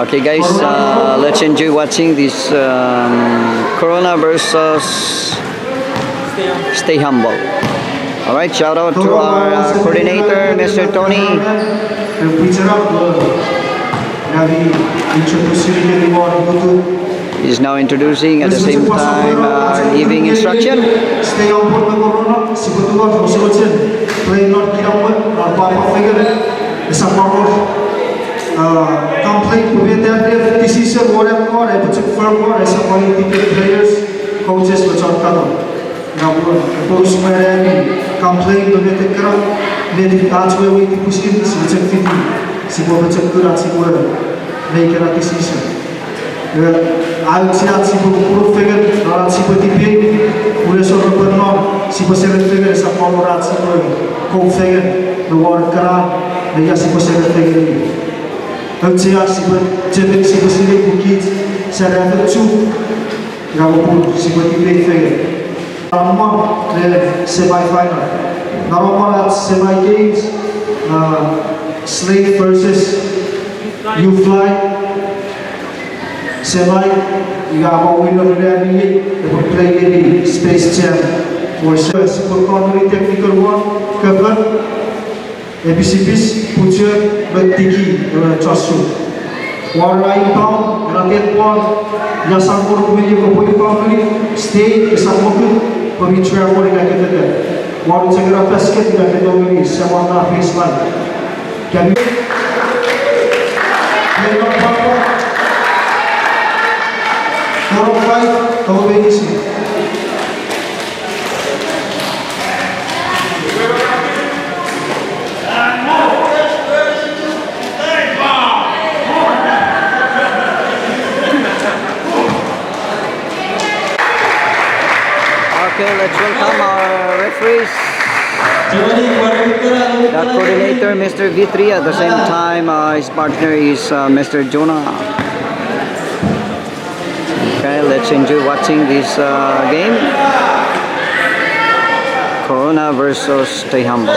Okay, guys, let's enjoy watching this Corona versus Stay Humble. All right, shout out to our coordinator, Mr. Tony. He's now introducing at the same time giving instruction. Stay on board the Corona, si betul masing-masing play not kiram papa figure support complete with that decision whatever or it's firm or as a political players coaches which are cut now those where complain with the crowd with that's where we push in si check fit si bo check kurat si bo make a decision I'll see that si bo figure or si bo tipi pure solo per no si può essere figure sa colorazzi poi con figure the work kara dia si può essere figure anzi si può jadi si può essere bukit saya tu gabo pun si può tipi figure normal the semi final normal at semi games Slate versus you fly semi you have a winner there they play in Space Jam for super corner technical one cover ABCPs puture bertiki chasu one right down rated one yang kor punya kopoi family stay kesamoku pemicu yang boleh kita kata one segera basket tidak kita ini semua nak baseline kami memang apa orang fight kau benci Okay, let's welcome our referees. The coordinator, Mr. V3. At the same time, his partner is Mr. Jonah. Okay, let's enjoy watching this game. Corona versus Stay Humble.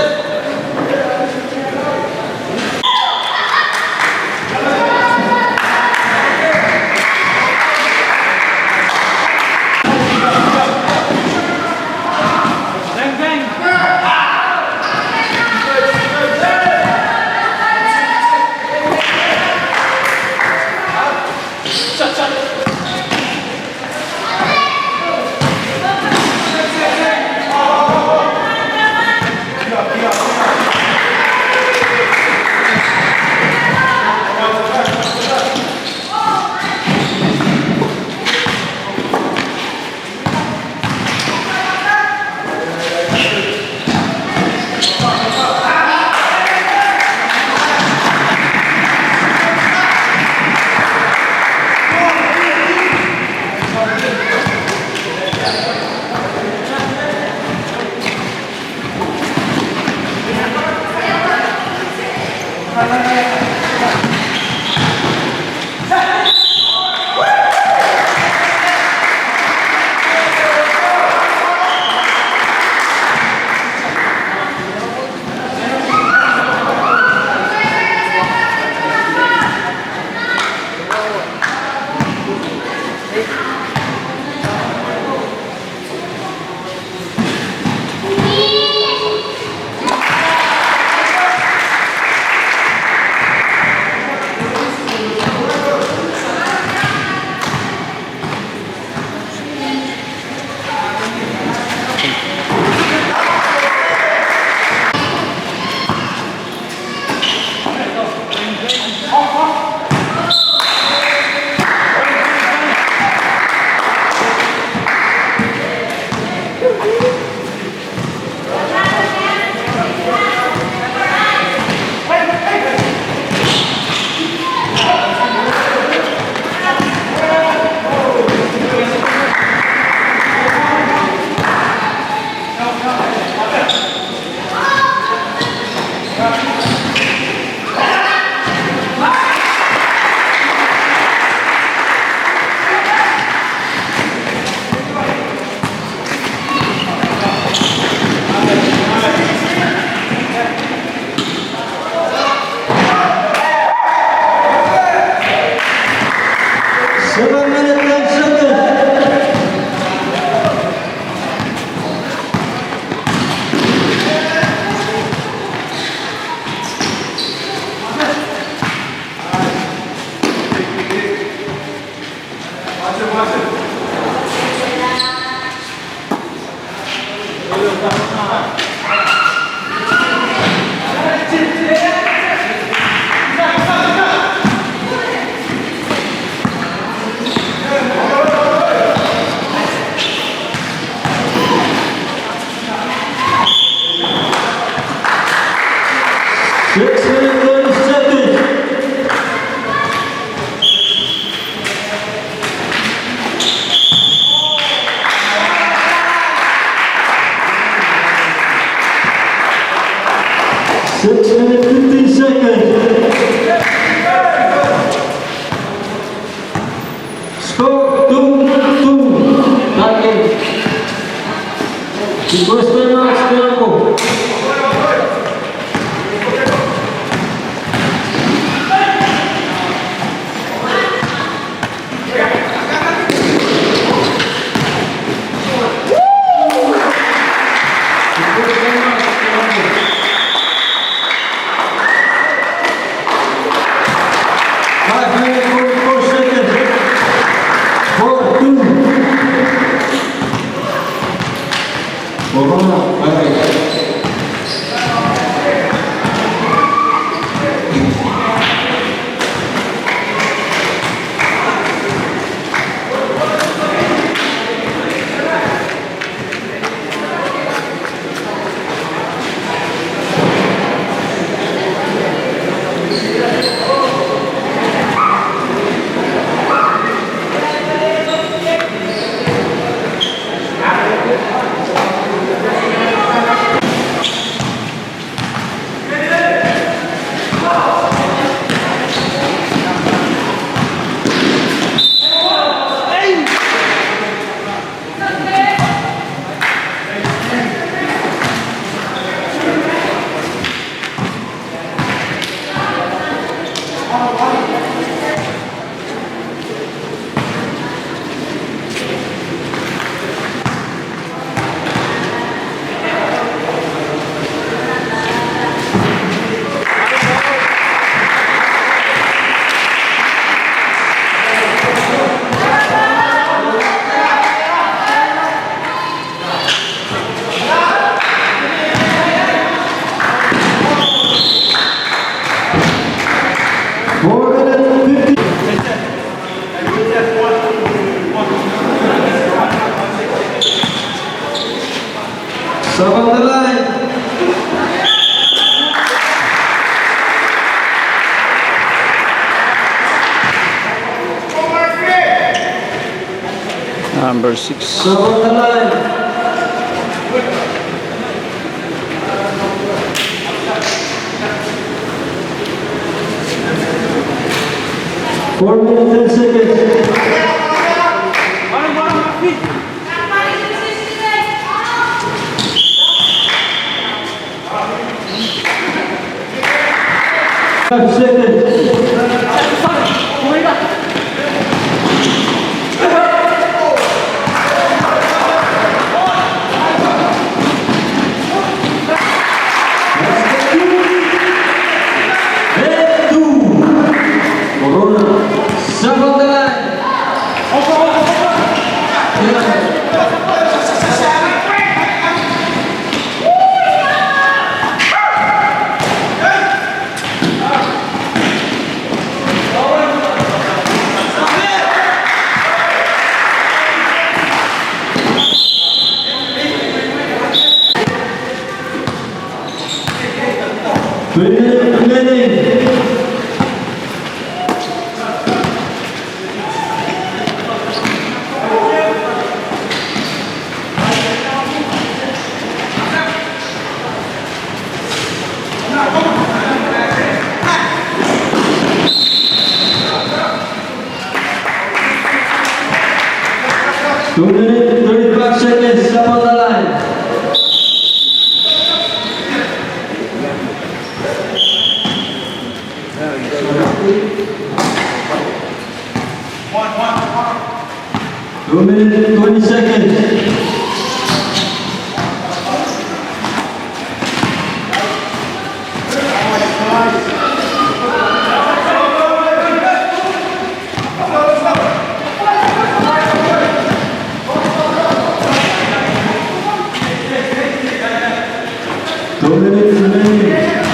6 minutes 30 seconds. Six minutes 15 seconds. Score 2-2. Tie game. The first timeout, Scorco. Stop on the line. Number 6. Stop on the line. Four minutes 10 seconds. Five seconds. And two. Corona. Stop on the line. Remaining. Two minutes, 35 seconds, stop on the line. Two minutes, 20 seconds. Two minutes remaining.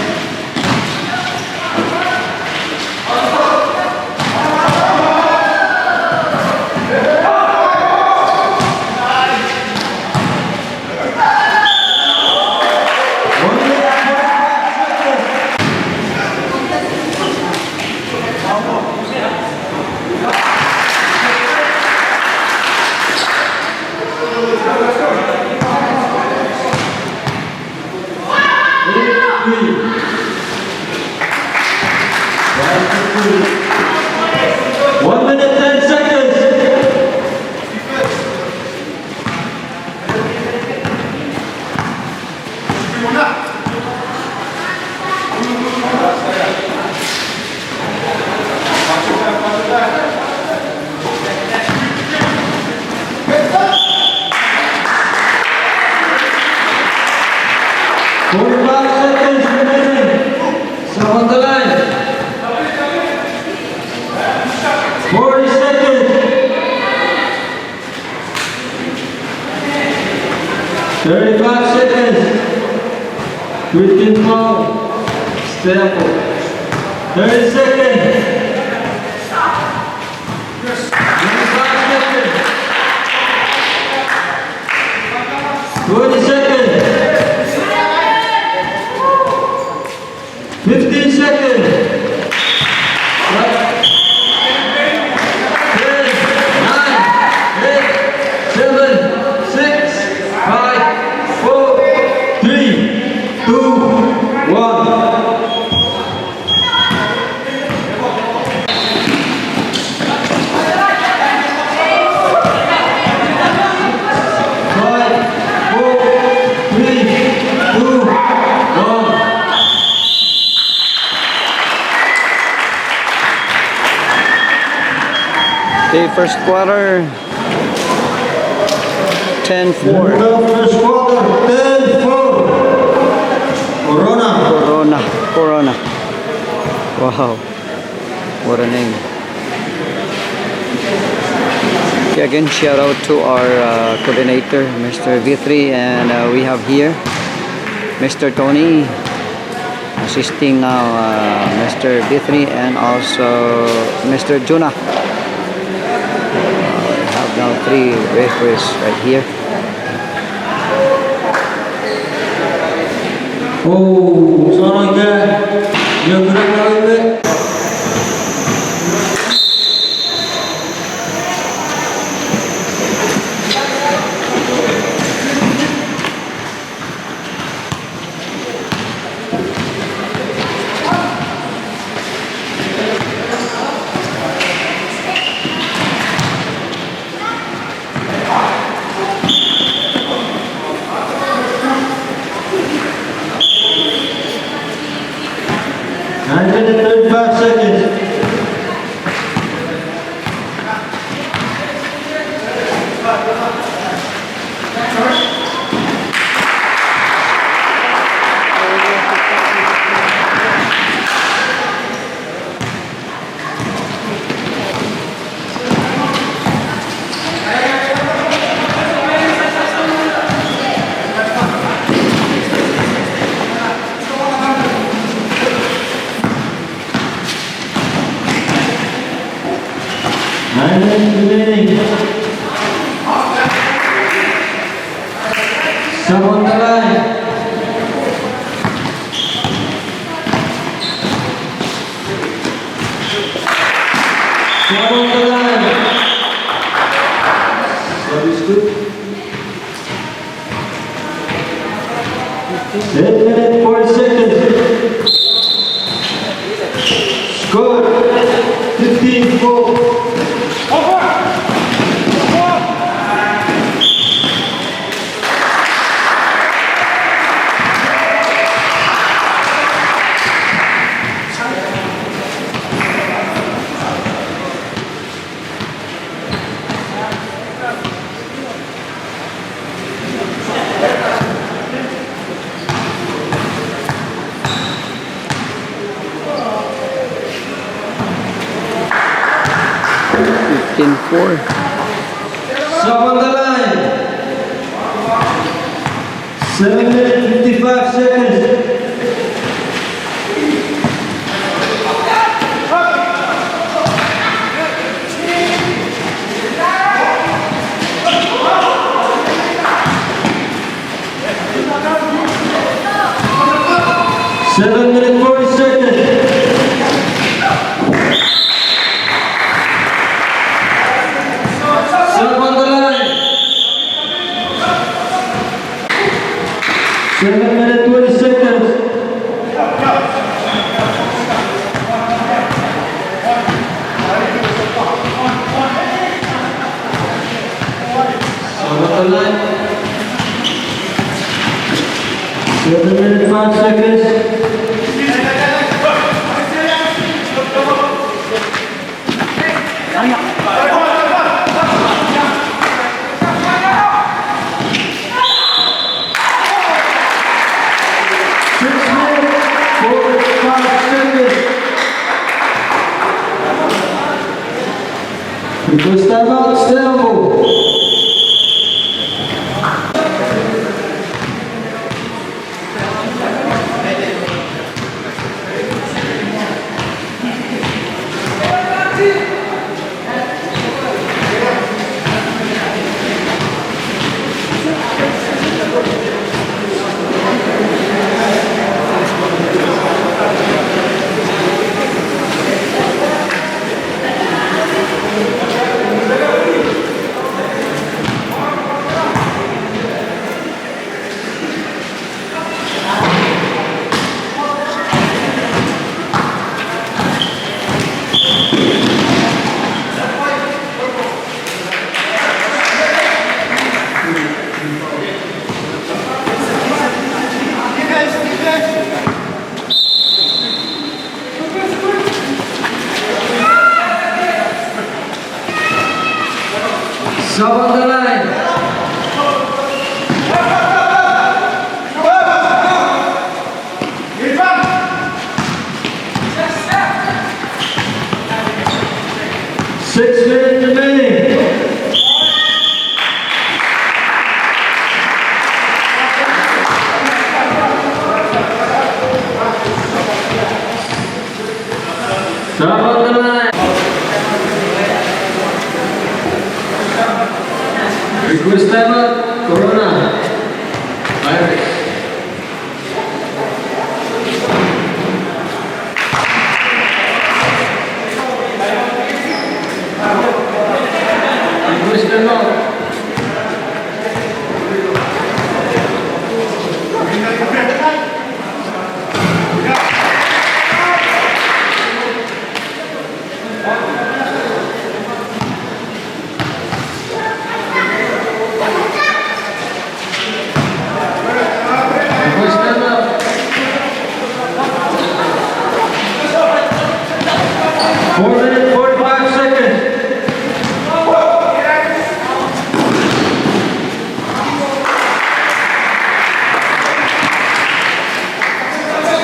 35 seconds. 15 more. Stay up. 30 seconds. 25 seconds. 20 seconds. 15 seconds. 10, 9, 8, 7, 6, 5, 4, 3, 2, 1. Okay, first quarter. 10-4. First quarter, 10-4. Corona. Corona. Wow. What a name. Okay, again, shout out to our coordinator, Mr. V3, and we have here Mr. Tony assisting now Mr. V3 and also Mr. Juna. We have now 3 referees right here. Oh, sorry guys. You're good. Some on the line. Some on the line. Service good. 10 minutes, 40 seconds. Score 15-4. Four. Some on the line. 7 minutes, 55 seconds. Seven minutes, 40 seconds. Some on the line. 7 minutes, 20 seconds. Some on the line. 7 minutes, 5 seconds. Request time out, Stanley. Stop on the line. 6 minutes remaining. Stop on the line. Request time out, Corona. Virus. Request time out. Request time out. 4 minutes, 45 seconds.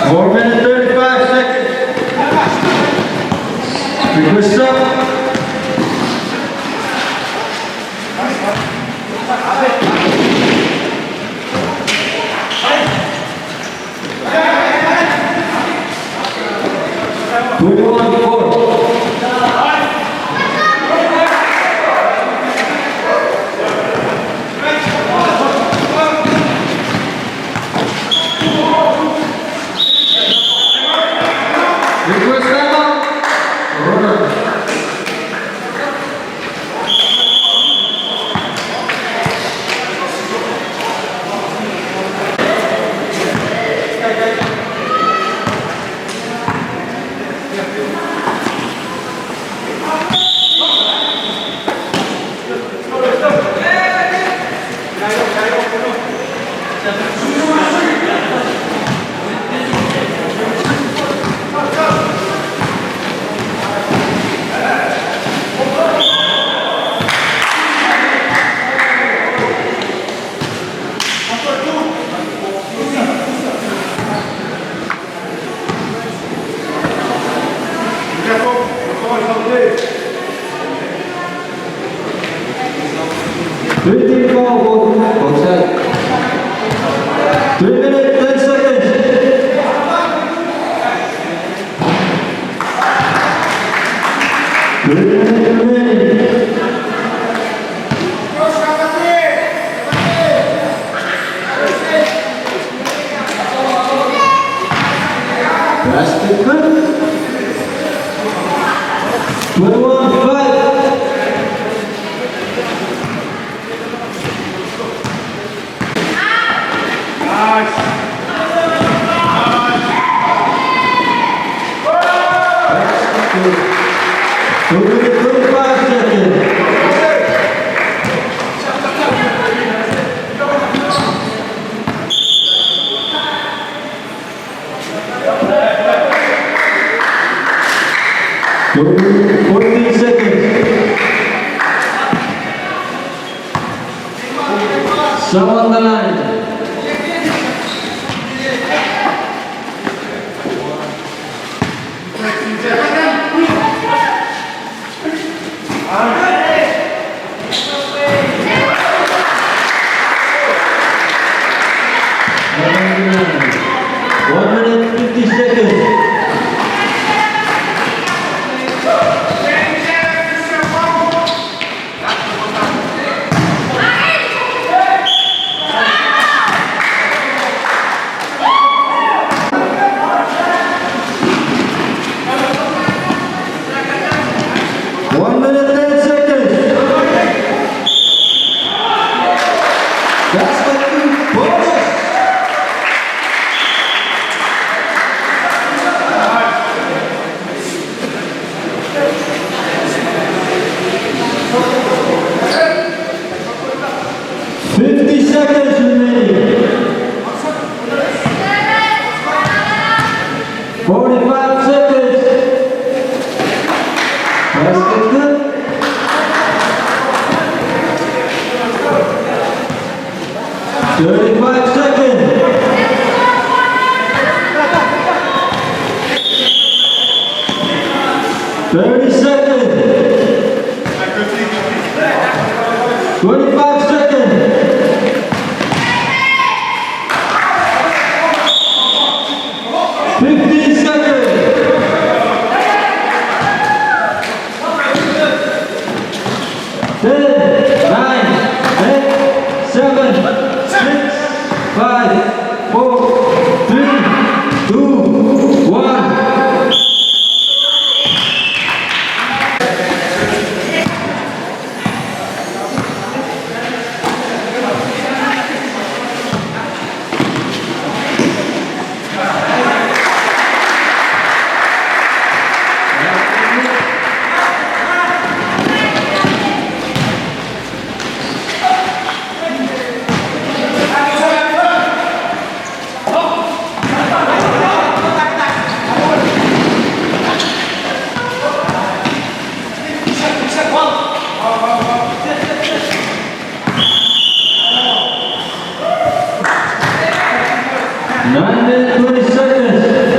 Four minutes, 35 seconds. Request up. Request time out. Corona. Both sides. 3 minutes, 10 seconds. Three minutes remaining. Basket good. 21-5. Two minutes, 25 seconds. Two minutes, 14 seconds. Some on the line. One minute, 50 seconds. One minute, 10 seconds. Basket two, bonus. Seconds remaining. 45 seconds. Basket good. 35 seconds. 30 seconds. 25 seconds. 15 seconds. 10, 9, 8, 7, 6, 5, 4, 3, 2, 1. Nine minutes, 20 seconds.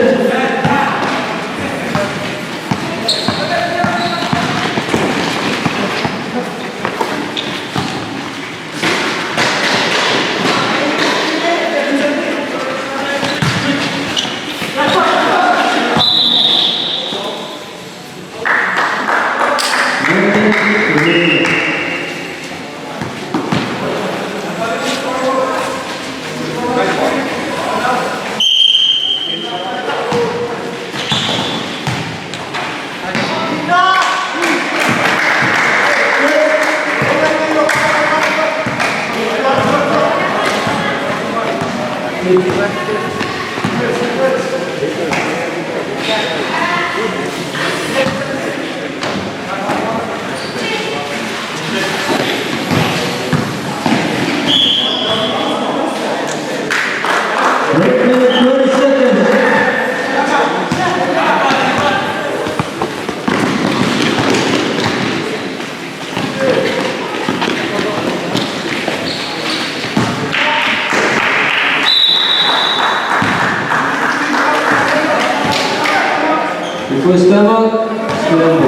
Depois estava esperando.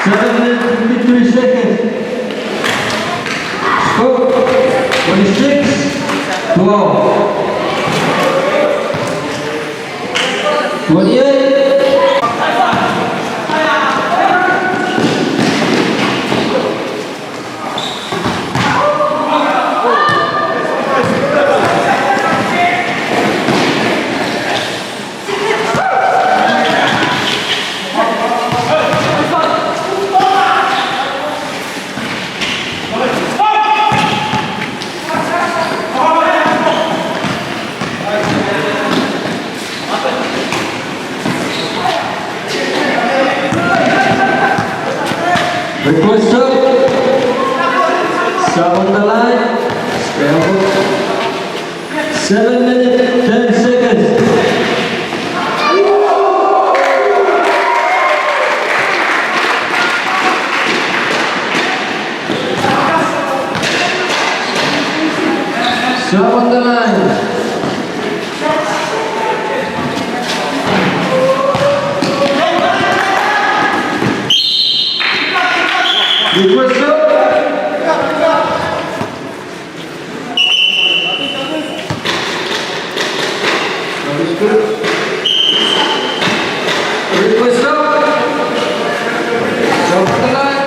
Seven minutes, 53 seconds. Score 26, 12. 28. Request up. Stop on the line. Stay on. 7 minutes, 10 seconds. Stop on the line. Request up. Request up. Stop on the line.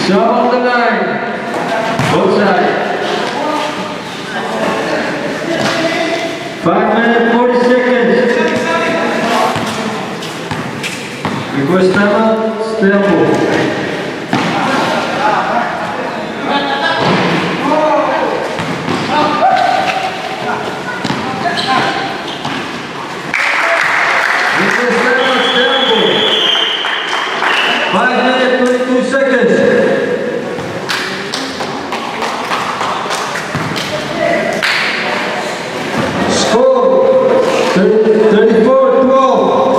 Stop on the line. Both sides. 5 minutes 40 seconds. Request timeout. Stay on board. Request timeout. Stay on board. 5 minutes 22 seconds. Score 34-12.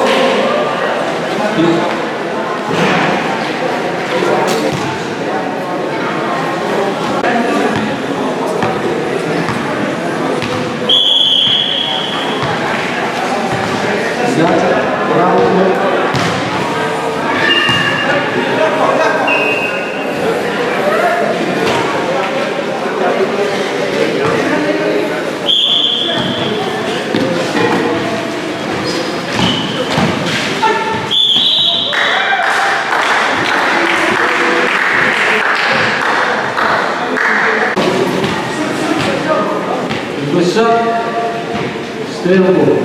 Push up. Stay on board.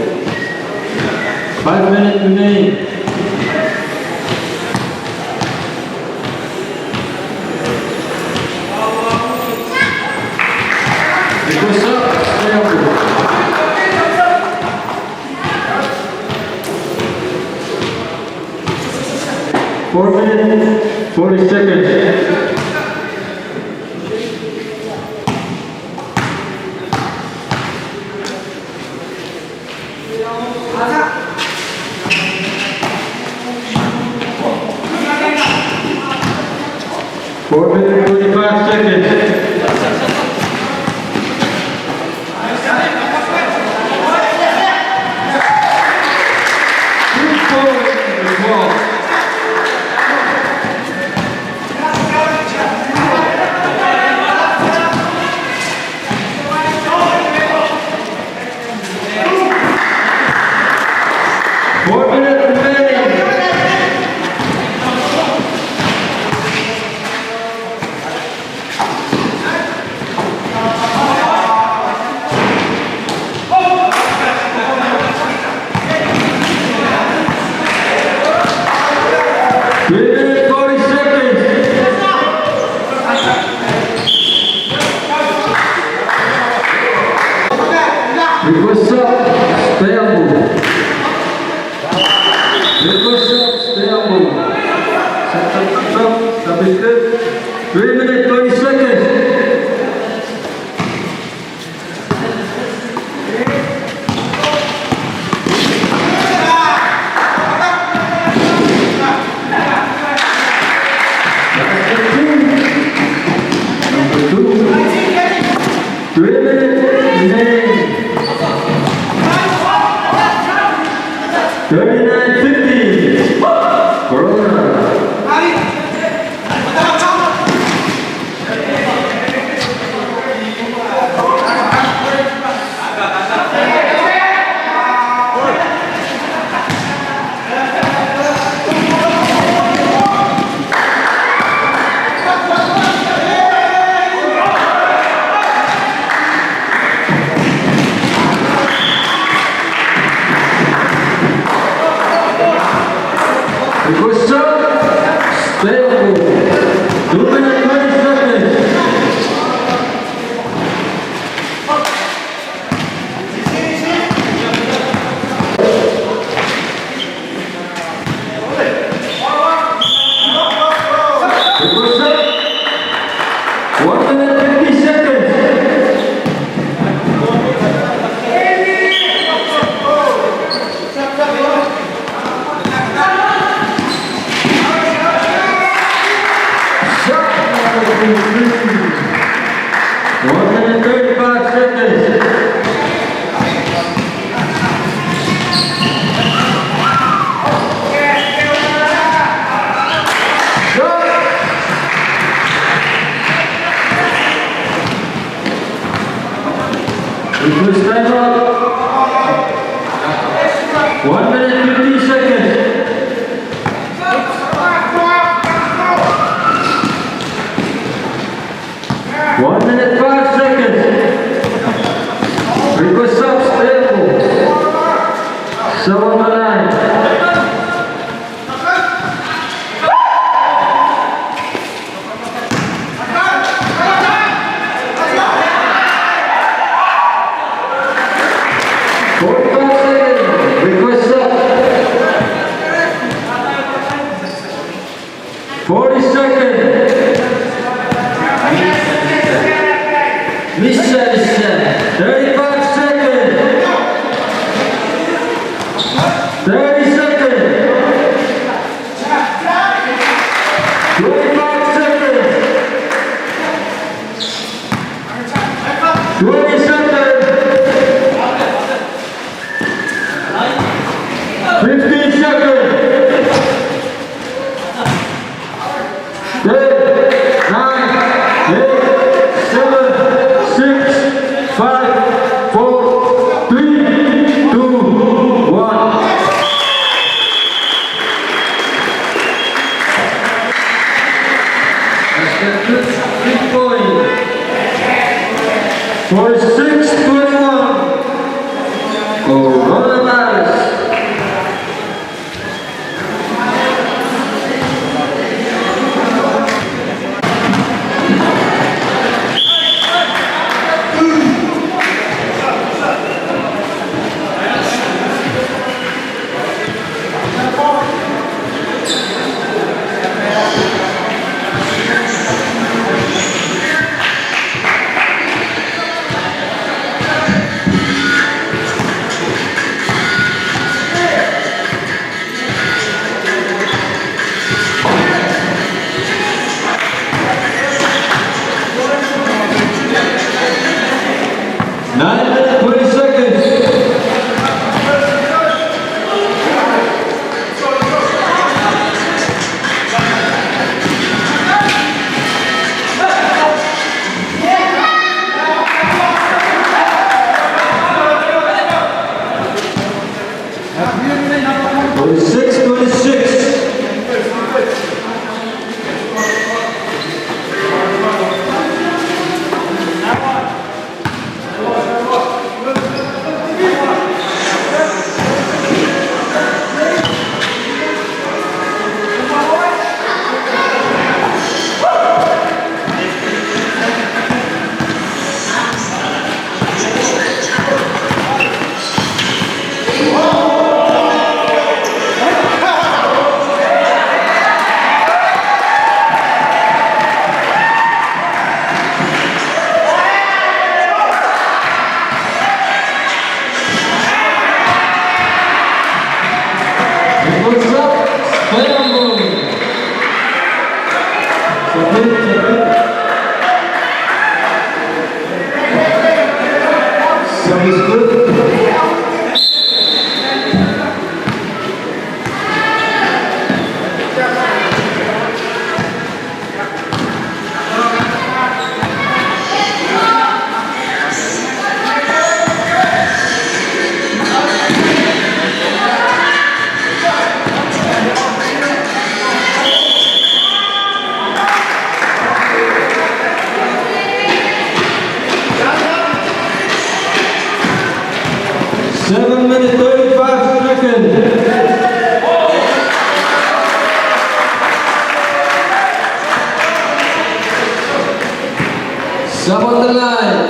5 minutes remaining. Push up. Stay on board. 4 minutes 40 seconds. Four minutes 45 seconds. Four minutes remaining. Request up, stay on board. Request up, stay on board. Set up, is good. 3 minutes 20 seconds. Number 2. 3 minutes remaining. 39-50. Corona. Request up, stay on board. 2 minutes 20 seconds. Request up, 1 minute 50 seconds. One minute 35 seconds. Request timeout. 1 minute 50 seconds. 1 minute 5 seconds. Request up, stable. So on the line. Request up. 40 seconds. Michel. 35 seconds. 30 seconds. 25 seconds. 20 seconds. 15 seconds. 10, 9, 8, 7, 6, 5, 4, 3, 2, 1. That's the 3 point. 46-21. Coronavirus. Sub on the line.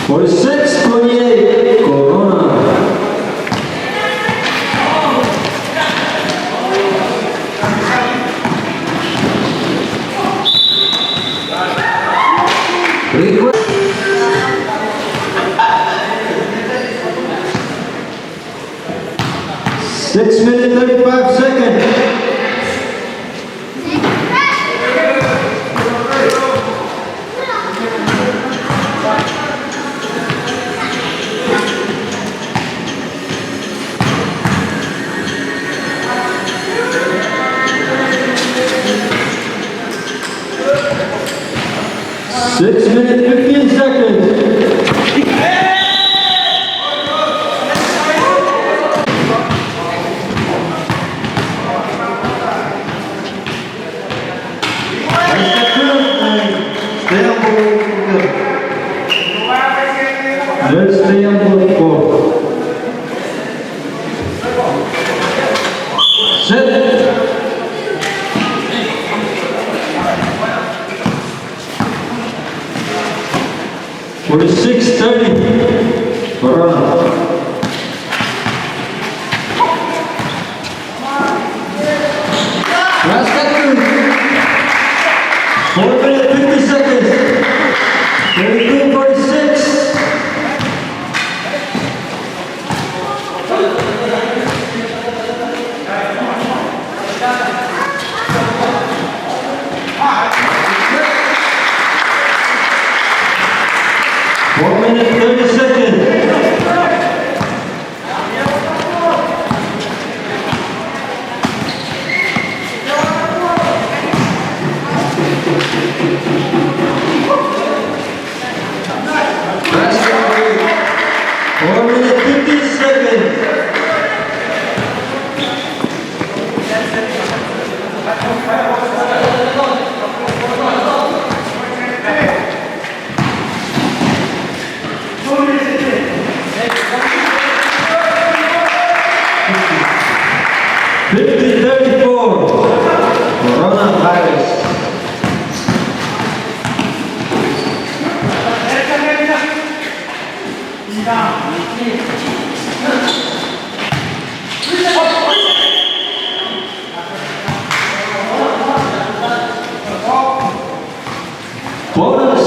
For 6:28, Corona. Request. 6 minutes 35 seconds. Six minutes 15 seconds. 46-30. Corona. Basket good. 4 minutes 50 seconds. 32-46. One minute 30 seconds. Basket good. 4 minute 50 seconds. Coronavirus. Bonus.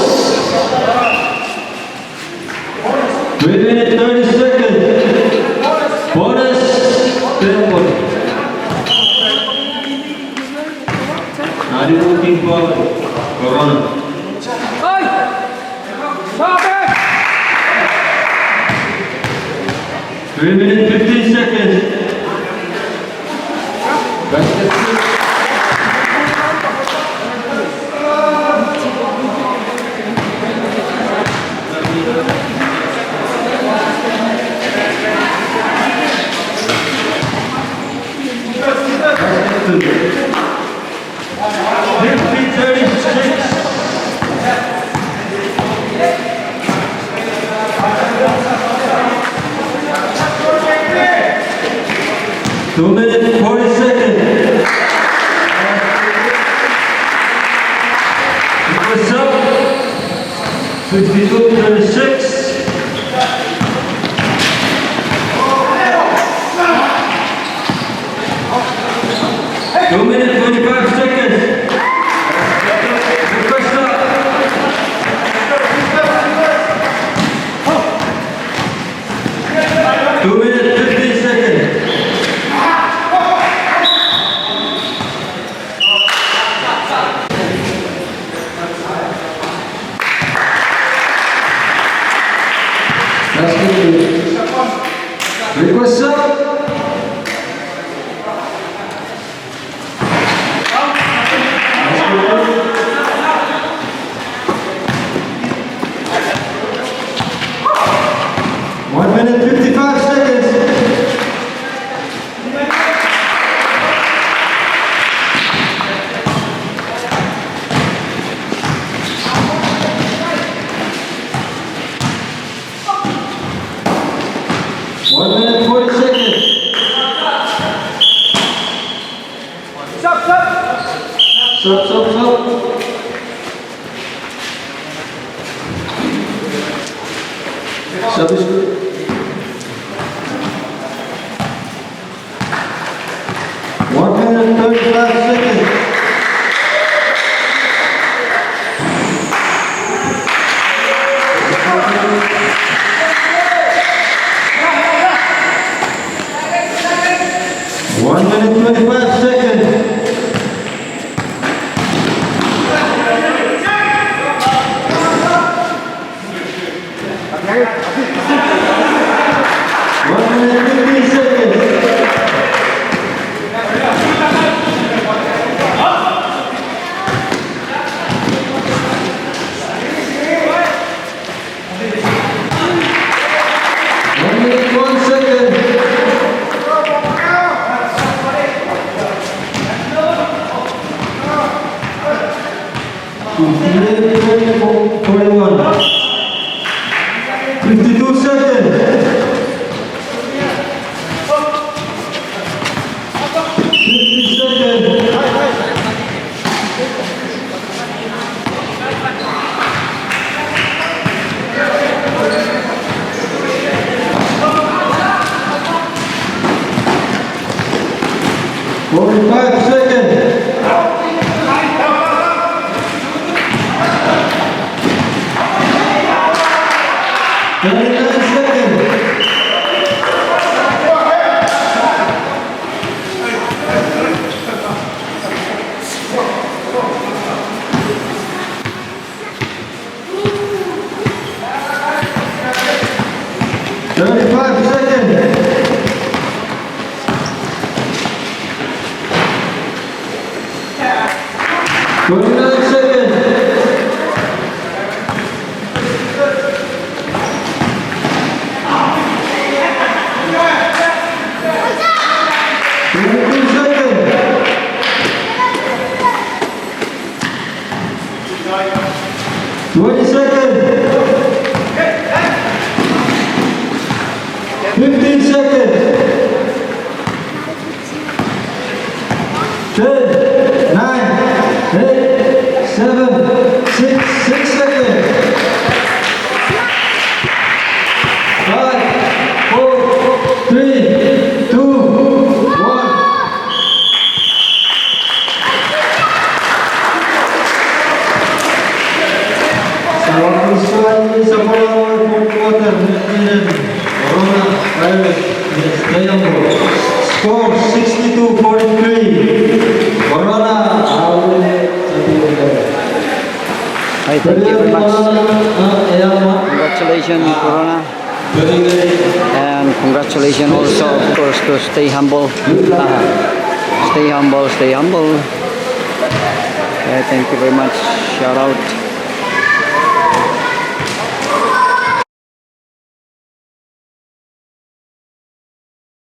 3 minutes 30 seconds. Bonus. Temple. Are you looking forward? Corona. 3 minutes 15 seconds. Basket. Two minutes 40 seconds. What's up? 52-36. 2 minutes 25 seconds. Request up. 2 minutes 15 seconds. Request up. One minute 55 seconds. One minute 40 seconds. Stop. Stop is good. 1 minute 35 seconds. One minute 25 seconds. One minute 15 seconds. One minute 1 second. Minute 41. 52 seconds. 50 seconds. 45 seconds. 39 seconds. 35 seconds. 29 seconds. 22 seconds. 20 seconds. 15 seconds. 10, 9, 8, 7, 6 seconds. 5, 4, 3, 2, 1. Selamat sekali sekolah quarter Netizen Coronavirus Istanbul. Score 62-43. Corona Hi, thank you very much. Congratulations, Corona. And congratulations also, of course, to stay humble. Stay humble, stay humble. Thank you very much. Shout out.